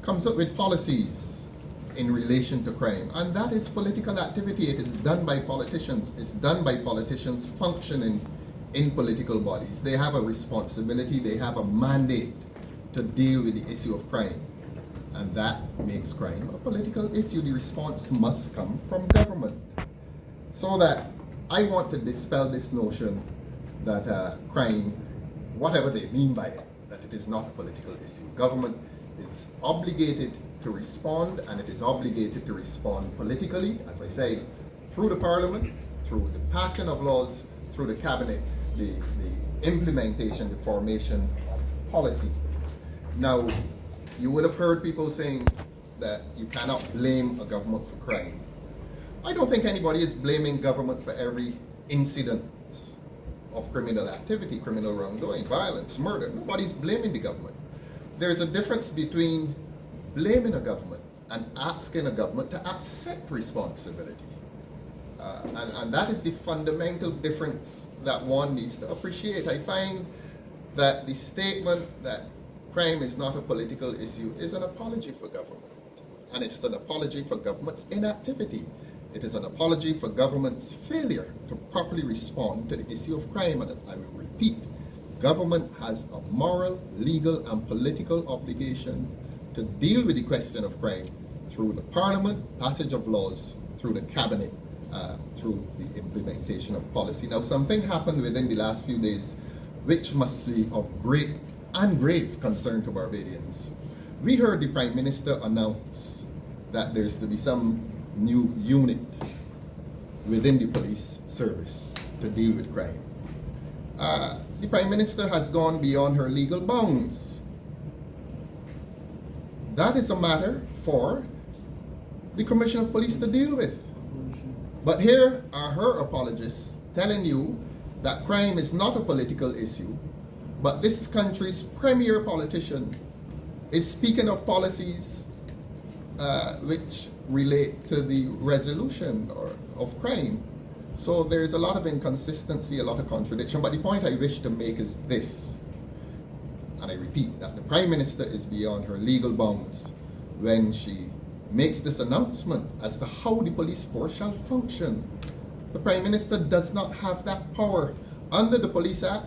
comes up with policies in relation to crime, and that is political activity. It is done by politicians. It's done by politicians functioning in political bodies. They have a responsibility, they have a mandate to deal with the issue of crime, and that makes crime a political issue. The response must come from government. So that I want to dispel this notion that crime, whatever they mean by it, that it is not a political issue. Government is obligated to respond, and it is obligated to respond politically, as I said, through the parliament, through the passing of laws, through the cabinet, the implementation, the formation of policy. Now, you would have heard people saying that you cannot blame a government for crime. I don't think anybody is blaming government for every incident of criminal activity, criminal wrongdoing, violence, murder. Nobody's blaming the government. There's a difference between blaming a government and asking a government to accept responsibility. And that is the fundamental difference that one needs to appreciate. I find that the statement that crime is not a political issue is an apology for government. And it's an apology for government's inactivity. It is an apology for government's failure to properly respond to the issue of crime. And I will repeat, government has a moral, legal, and political obligation to deal with the question of crime through the parliament, passage of laws, through the cabinet, through the implementation of policy. Now, something happened within the last few days which must be of great and grave concern to Barbadians. We heard the Prime Minister announce that there's to be some new unit within the police service to deal with crime. The Prime Minister has gone beyond her legal bounds. That is a matter for the Commission of Police to deal with. But here are her apologists telling you that crime is not a political issue, but this country's premier politician is speaking of policies which relate to the resolution of crime. So there's a lot of inconsistency, a lot of contradiction. But the point I wish to make is this, and I repeat, that the Prime Minister is beyond her legal bounds when she makes this announcement as to how the police force shall function. The Prime Minister does not have that power. Under the Police Act,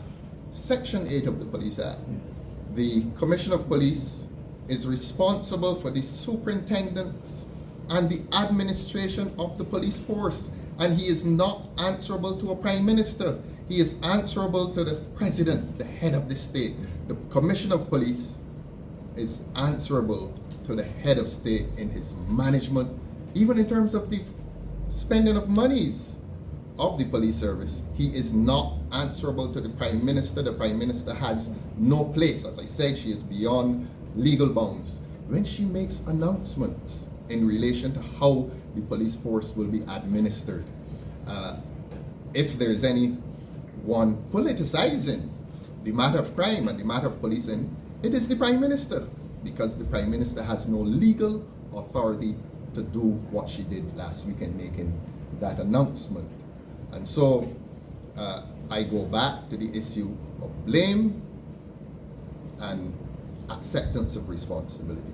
Section 8 of the Police Act, the Commission of Police is responsible for the superintendence and the administration of the police force. And he is not answerable to a Prime Minister. He is answerable to the President, the head of the state. The Commission of Police is answerable to the head of state in his management, even in terms of the spending of monies of the police service. He is not answerable to the Prime Minister. The Prime Minister has no place. As I said, she is beyond legal bounds when she makes announcements in relation to how the police force will be administered. If there's anyone politicizing the matter of crime and the matter of policing, it is the Prime Minister, because the Prime Minister has no legal authority to do what she did last week in making that announcement. And so I go back to the issue of blame and acceptance of responsibility.